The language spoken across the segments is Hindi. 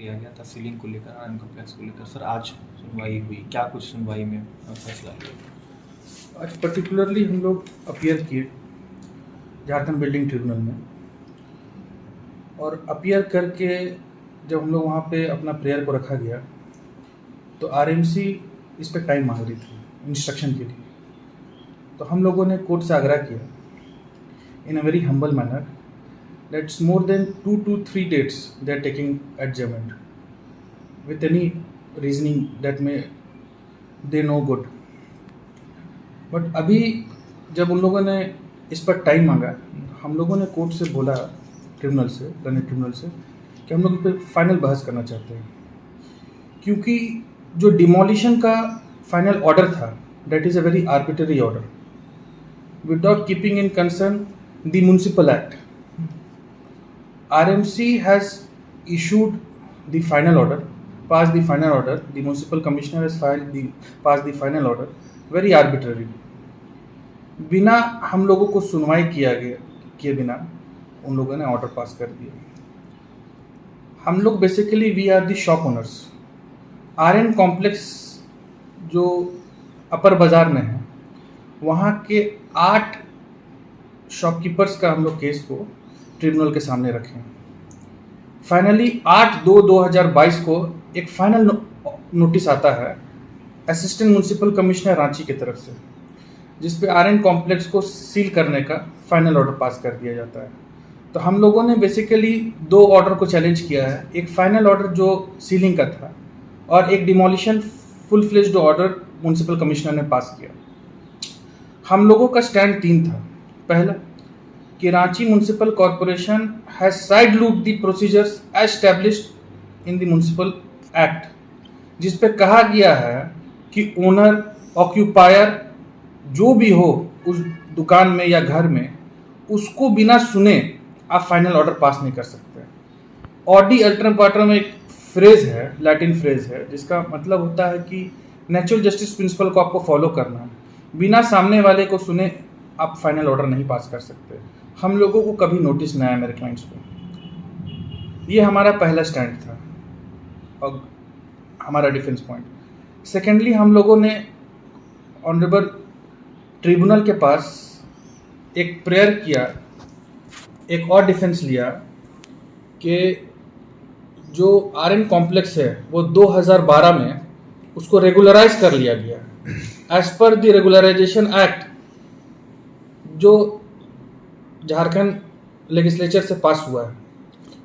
दिया गया था सीलिंग को लेकर, आरएन कॉम्प्लेक्स को लेकर। सर आज सुनवाई हुई, क्या कुछ सुनवाई में फैसला लिया? आज पर्टिकुलरली हम लोग अपीयर किए झारखंड बिल्डिंग ट्रिब्यूनल में, और अपीयर करके जब हम लोग वहाँ पे अपना प्रेयर को रखा गया तो आरएमसी इस पे टाइम मांग रही थी इंस्ट्रक्शन के लिए। तो हम लोगों ने कोर्ट से आग्रह किया in a very humble manner that's more than 2 to 3 dates they are taking adjournment with any reasoning that may they know good. But अभी जब उन लोगों ने इस पर टाइम मांगा, हम लोगों ने कोर्ट से बोला, ट्रिब्यूनल से, लर्नेड ट्रिब्यूनल से, कि हम लोग इस पर फाइनल बहस करना चाहते हैं, क्योंकि जो डिमोलिशन का फाइनल ऑर्डर था that is a very arbitrary order without keeping in concern the municipal act. RMC has issued the final order, passed the final order. The municipal commissioner has passed the final order. Very arbitrary. बिना हम लोगों को सुनवाई किए बिना उन लोगों ने ऑर्डर पास कर दिया. हम लोग basically we are the shop owners. RN complex जो अपर बाजार में है, वहाँ के 8 शॉपकीपर्स का हम लोग केस को ट्रिब्यूनल के सामने रखें. फाइनली 8/2/2022 को एक फाइनल नोटिस आता है असिस्टेंट म्युनिसिपल कमिश्नर रांची की तरफ से, जिस पे आरएन कॉम्प्लेक्स को सील करने का फाइनल ऑर्डर पास कर दिया जाता है. तो हम लोगों ने बेसिकली 2 ऑर्डर को चैलेंज किया है. एक फाइनल ऑर्डर जो सीलिंग का था और एक demolition full fledged order municipal commissioner ने पास किया. हम लोगों का स्टैंड 3 था. पहला कि Ranchi municipal corporation has side loop the procedures established in the municipal act, जिस पे कहा गया है कि ओनर ऑक्यूपायर जो भी हो उस दुकान में या घर में, उसको बिना सुने आप फाइनल ऑर्डर पास नहीं कर सकते. ऑडी अल्टरम क्वार्टर में एक फ्रेज है, लैटिन फ्रेज है, जिसका मतलब होता है कि नेचुरल जस्टिस प्रिंसिपल को आपको फॉलो करना है. बिना सामने वाले को सुने आप फाइनल ऑर्डर नहीं पास कर सकते. हम लोगों को कभी नोटिस नहीं आया मेरे क्लाइंट्स को. ये हमारा पहला स्टैंड था और हमारा डिफेंस पॉइंट. सेकेंडली, हम लोगों ने ऑनरेबल ट्रिब्यूनल के पास एक प्रेयर किया, एक और डिफेंस लिया कि जो आरएन कॉम्प्लेक्स है वो 2012 में उसको रेगुलराइज कर लिया गया as per the regularisation act जो झारखंड लेजिस्लेचर से पास हुआ है.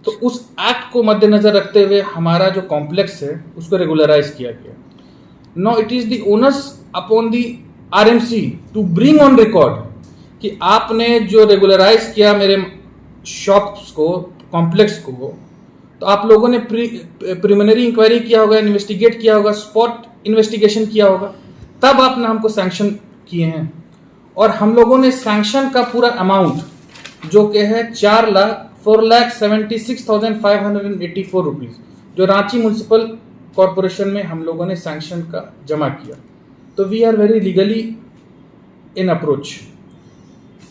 तो उस एक्ट को मद्देनजर रखते हुए हमारा जो कॉम्प्लेक्स है उसको रेगुलराइज किया गया. No it is the onus upon the RMC to bring on record कि आपने जो रेगुलराइज किया मेरे शॉप्स को, कॉम्प्लेक्स को, तो आप लोगों ने प्रिलिमिनरी इंक्वायरी किया होगा, इन्वेस्टिगेट किया होगा, स्पॉट इन्वेस्टिगेशन किया होगा, तब आपने हमको सैंक्शन किए हैं. और हम लोगों ने सैंक्शन का पूरा अमाउंट जो कि है 4,76,584 रुपीज़ जो रांची म्युनिसिपल कॉर्पोरेशन में हम लोगों ने सैंक्शन का जमा किया. तो we are very legally in approach.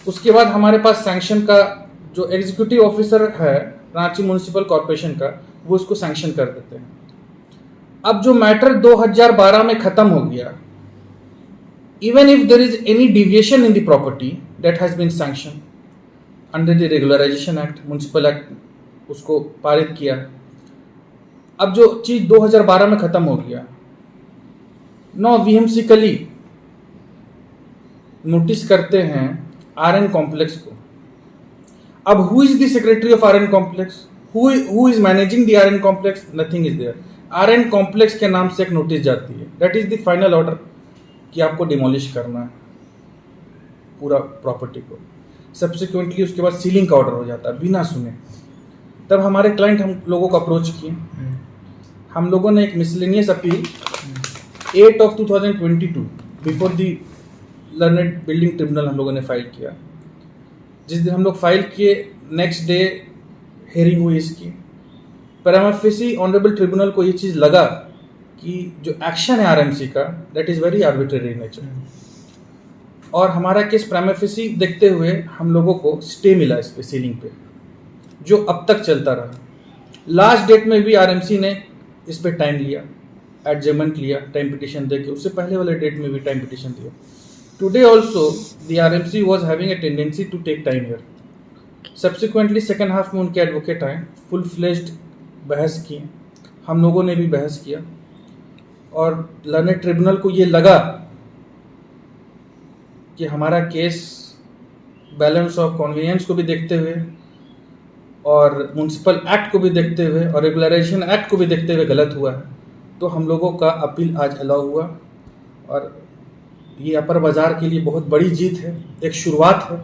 उसके बाद हमारे पास सैंक्शन का जो एग्जीक्यूटिव ऑफिसर है रांची म्युनिसिपल कॉर्पोरेशन का, वो उसको सैंक्शन कर देते हैं. अब जो मैटर 2012 में ख़त्म हो गया, even if there is any deviation in the property that has been sanctioned under the regularization act, municipal act, उसको पारित किया. अब जो चीज़ 2012 में ख़त्म हो गया, नो व्हीएमसिकली नोटिस करते हैं आरएन कॉम्प्लेक्स को. अब who is the secretary of RN complex, who is managing the RN complex? Nothing is there. RN complex के नाम से एक नोटिस जाती है, that is the final order कि आपको डिमोलिश करना है पूरा प्रॉपर्टी को. सब्सिक्वेंटली उसके बाद सीलिंग का ऑर्डर हो जाता है बिना सुने. तब हमारे क्लाइंट हम लोगों को अप्रोच किए. हम लोगों ने एक miscellaneous appeal 8 of 2022 before the learned building tribunal हम लोगों ने फाइल किया. जिस दिन हम लोग फाइल किए, नेक्स्ट डे हेयरिंग हुई इसकी. प्राइमा फेसी ऑनरेबल ट्रिब्यूनल को ये चीज़ लगा कि जो एक्शन है आरएमसी का that is very arbitrary nature. और हमारा केस प्राइमा फेसी देखते हुए हम लोगों को स्टे मिला इस पे, सीलिंग पे, जो अब तक चलता रहा. लास्ट डेट में भी आरएमसी ने इस पे टाइम लिया, एडजमेंट लिया, टाइम पिटिशन देके, उससे पहले वाले डेट में भी टाइम पिटिशन दिया. Today also the RMC was having a tendency to take time here. Subsequently second half में उनके एडवोकेट आए, फुल फ्लेज्ड बहस किए, हम लोगों ने भी बहस किया, और लर्नेड ट्रिब्यूनल को ये लगा कि हमारा केस बैलेंस ऑफ कन्वीनियंस को भी देखते हुए और म्यूनसिपल एक्ट को भी देखते हुए और रेगुलराइजेशन एक्ट को भी देखते हुए गलत हुआ है. तो हम लोगों का अपील आज अलाउ हुआ, और ये अपर बाज़ार के लिए बहुत बड़ी जीत है, एक शुरुआत है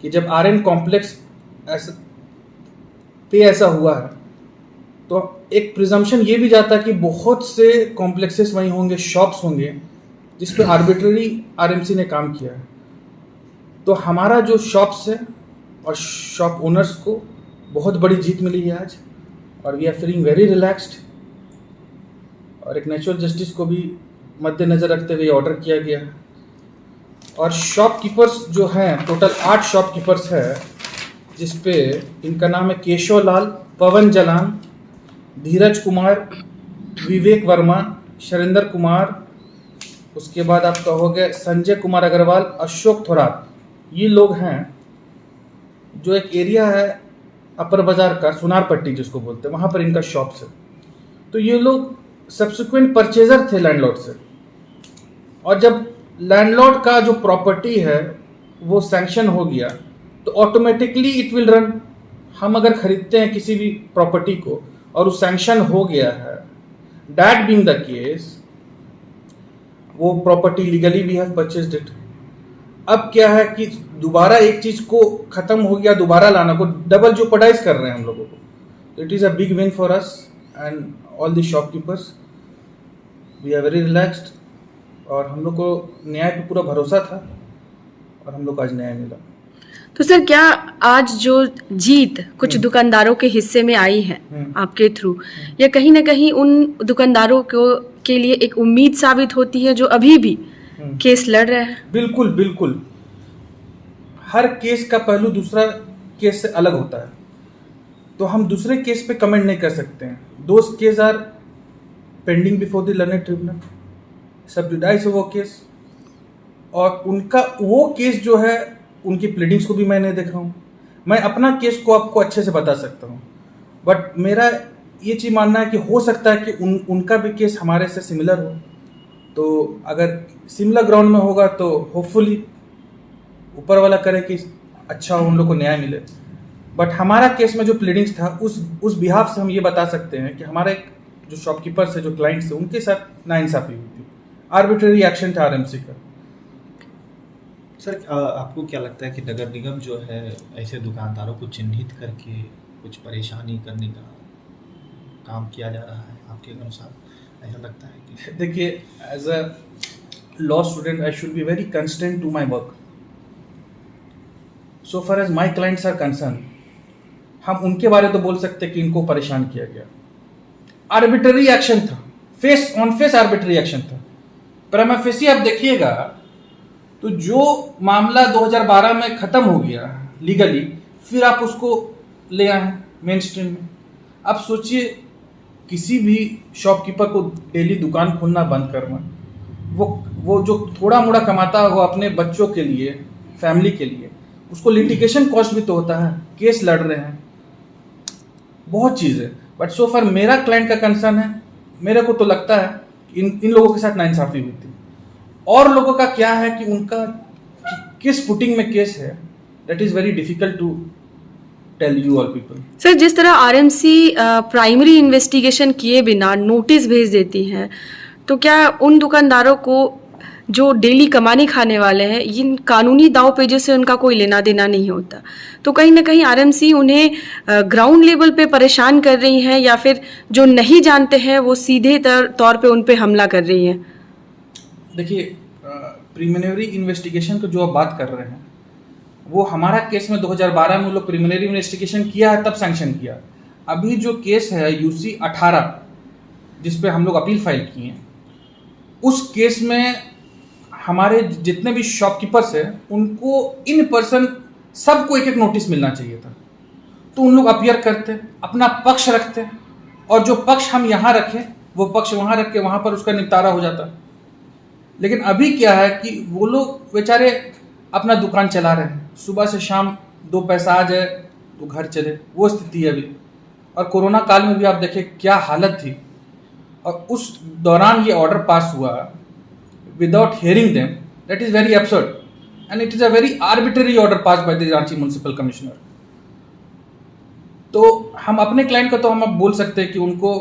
कि जब आरएन कॉम्प्लेक्स ऐसा हुआ है तो एक प्रिजम्पशन ये भी जाता है कि बहुत से कॉम्प्लेक्सेस वहीं होंगे, शॉप्स होंगे जिस पे आर्बिट्ररी आरएमसी ने काम किया है. तो हमारा जो शॉप्स है और शॉप ओनर्स को बहुत बड़ी जीत मिली है आज, और we are feeling very relaxed. और एक नेचुरल जस्टिस को भी मद्देनज़र रखते हुए ऑर्डर किया गया है. और शॉपकीपर्स जो हैं, टोटल 8 शॉपकीपर्स है, जिस पे इनका नाम है केशव लाल, पवन जलान, धीरज कुमार, विवेक वर्मा, शरिंदर कुमार, उसके बाद आप कहोगे संजय कुमार अग्रवाल, अशोक थोरात. ये लोग हैं जो एक एरिया है अपर बाज़ार का, सुनार पट्टी जिसको बोलते हैं, वहाँ पर इनका शॉप्स है. तो ये लोग सब्सिक्वेंट परचेजर थे लैंडलॉर्ड से, और जब लैंडलॉर्ड का जो प्रॉपर्टी है वो सैंक्शन हो गया तो ऑटोमेटिकली इट विल रन. हम अगर खरीदते हैं किसी भी प्रॉपर्टी को और वो सैंक्शन हो गया है, दैट बीइंग द केस, वो property legally we have purchased it. अब क्या है कि दोबारा एक चीज़ को ख़त्म हो गया, दोबारा लाना को डबल जोपर्डाइज कर रहे हैं हम लोगों को. तो it is a big win for us and all the shopkeepers. We are very relaxed, और हम लोग को न्याय पे पूरा भरोसा था, और हम लोग को आज न्याय मिला. तो सर, क्या आज जो जीत कुछ दुकानदारों के हिस्से में आई है आपके थ्रू, या कहीं ना कहीं उन दुकानदारों को के लिए एक उम्मीद साबित होती है जो अभी भी केस लड़ रहे हैं? बिल्कुल बिल्कुल. हर केस का पहलू दूसरा केस से अलग होता है, तो हम दूसरे केस पे कमेंट नहीं कर सकते हैं. Those case are pending before the learned tribunal, sub judice है वो केस, और उनका वो केस जो है, उनकी प्लीडिंग्स को भी मैं नहीं देखा हूँ. मैं अपना केस को आपको अच्छे से बता सकता हूँ, बट मेरा ये चीज़ मानना है कि हो सकता है कि उनका भी केस हमारे से सिमिलर हो. तो अगर सिमिलर ग्राउंड में होगा तो होपफुली ऊपर वाला करे कि अच्छा उन लोग को न्याय मिले. बट हमारा केस में जो प्लीडिंग्स था, उस बिहाफ से हम ये बता सकते हैं कि हमारे जो शॉपकीपर्स है, जो क्लाइंट्स है, उनके साथ नाइंसाफ़ी हुई थी. आर्बिट्ररी एक्शन था आरएमसी का. सर, आपको क्या लगता है कि नगर निगम जो है ऐसे दुकानदारों को चिन्हित करके कुछ परेशानी करने का काम किया जा रहा है? आपके अनुसार ऐसा लगता है कि? देखिए, as a law student I should be very consistent to my work. So far as my clients are concern, हम उनके बारे तो बोल सकते हैं कि इनको परेशान किया गया. आर्बिट्ररी एक्शन था, face on face arbitrary action था. प्रमा फेसी आप देखिएगा तो जो मामला 2012 में ख़त्म हो गया लीगली, फिर आप उसको ले आए हैं मेन स्ट्रीम में. आप सोचिए, किसी भी शॉपकीपर को डेली दुकान खोलना बंद करना, वो जो थोड़ा मोड़ा कमाता होगा अपने बच्चों के लिए, फैमिली के लिए, उसको लिटिगेशन कॉस्ट भी तो होता है, केस लड़ रहे हैं, बहुत चीज़ है. बट सो फार मेरा क्लाइंट का कंसर्न है, मेरे को तो लगता है इन लोगों के साथ नाइंसाफ़ी हुई थी. और लोगों का क्या है कि उनका किस फुटिंग में केस है, that is very difficult to tell you all people. Sir, जिस तरह आरएमसी प्राइमरी इन्वेस्टिगेशन किए बिना नोटिस भेज देती है, तो क्या उन दुकानदारों को जो डेली कमाने खाने वाले हैं, इन कानूनी दाव पेजों से उनका कोई लेना देना नहीं होता, तो कहीं ना कहीं आरएमसी उन्हें ग्राउंड लेवल पे परेशान कर रही है, या फिर जो नहीं जानते हैं वो सीधे तौर पे उन पे हमला कर रही है? देखिए, प्रीलिमिनरी इन्वेस्टिगेशन को जो आप बात कर रहे हैं, वो हमारा केस में 2012 में लोग प्रीलिमिनरी इन्वेस्टिगेशन किया है, तब सैंक्शन किया. अभी जो केस है यूसी 18 जिस पे हम लोग अपील फाइल किए हैं, उस केस में हमारे जितने भी शॉपकीपर्स हैं उनको इन पर्सन सबको एक एक नोटिस मिलना चाहिए था. तो उन लोग अपीयर करते, अपना पक्ष रखते, और जो पक्ष हम यहाँ रखें वो पक्ष वहाँ रख के वहाँ पर उसका निपटारा हो जाता। लेकिन अभी क्या है कि वो लोग बेचारे अपना दुकान चला रहे हैं, सुबह से शाम 2 पैसा आ जाए तो घर चले, वो स्थिति है अभी। और कोरोना काल में भी आप देखें क्या हालत थी, और उस दौरान ये ऑर्डर पास हुआ without hearing them, that is very absurd and it is a very arbitrary order pass by the Ranchi municipal commissioner. तो हम अपने क्लाइंट को तो हम अब बोल सकते हैं कि उनको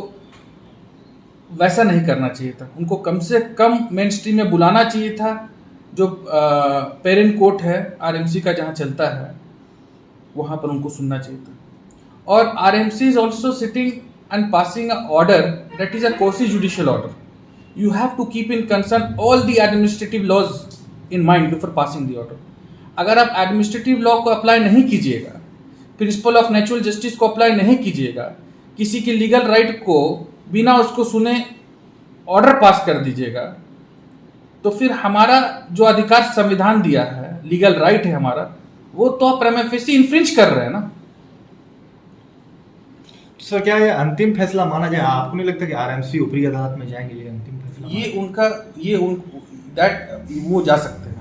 वैसा नहीं करना चाहिए था, उनको कम से कम मेन स्ट्रीम में बुलाना चाहिए था। जो पेरेंट कोर्ट है आरएमसी का जहाँ चलता है वहाँ पर उनको सुनना चाहिए था। और RMC is also sitting and passing a order that is a quasi judicial order. You have to keep in concern all the administrative laws in mind before passing the order. अगर आप एडमिनिस्ट्रेटिव लॉ को अप्लाई नहीं कीजिएगा, प्रिंसिपल ऑफ नेचुरल जस्टिस को अप्लाई नहीं कीजिएगा, किसी की लीगल राइट को बिना उसको सुने ऑर्डर पास कर दीजिएगा, तो फिर हमारा जो अधिकार संविधान दिया है, लीगल राइट है हमारा, वो तो आप प्रीमा फेसी इन्फ्रिंज कर रहे हैं ना। सर क्या ये अंतिम फैसला माना जाए? आपको नहीं लगता कि आरएमसी ऊपरी अदालत में जाएंगे, ये अंतिम फैसला? वो जा सकते हैं।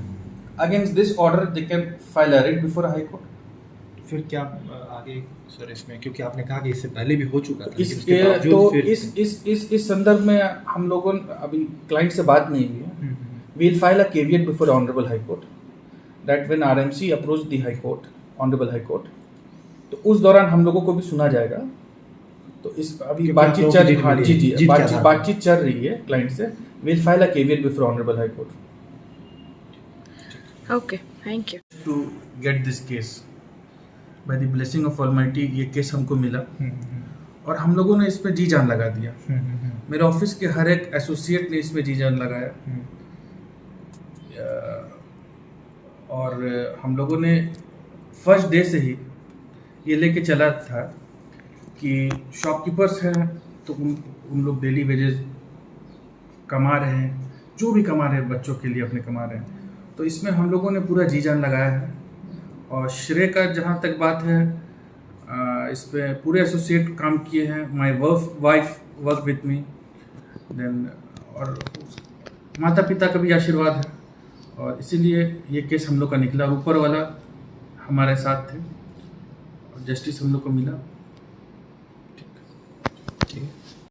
Against this order they can file a writ before high court. फिर क्या आगे सर इसमें, क्योंकि आपने कहा कि इससे पहले भी हो चुका था, इस लेकिन उसके बावजूद तो फिर इस संदर्भ में हम लोगों अभी क्लाइंट से बात नहीं हुई है। We will file a caveat before honourable high court that when RMC approach the high court, honourable high court, तो उस दौरान हम लोगों को भी सुना जाएगा। तो इस अभी बातचीत चल रही है, बातचीत चल रही है क्लाइंट से। We will file a caveat before honourable high court. Okay, thank you. To get this case by the blessing of almighty, ये केस हमको मिला और हम लोगों ने इस पे जी जान लगा दिया। मेरे ऑफिस के हर एक एसोसिएट ने इस पे जी जान लगाया। और हम लोगों ने फर्स्ट डे से ही ये लेके चला था कि शॉपकीपर्स हैं तो उन लोग डेली वेजेस कमा रहे हैं, जो भी कमा रहे हैं बच्चों के लिए अपने कमा रहे हैं, तो इसमें हम लोगों ने पूरा जी जान लगाया है। और श्रेय का जहाँ तक बात है, इस पे पूरे एसोसिएट काम किए हैं। My wife work with me then, और माता पिता का भी आशीर्वाद है, और इसीलिए ये केस हम लोग का निकला। ऊपर वाला हमारे साथ थे और जस्टिस हम लोग को मिला।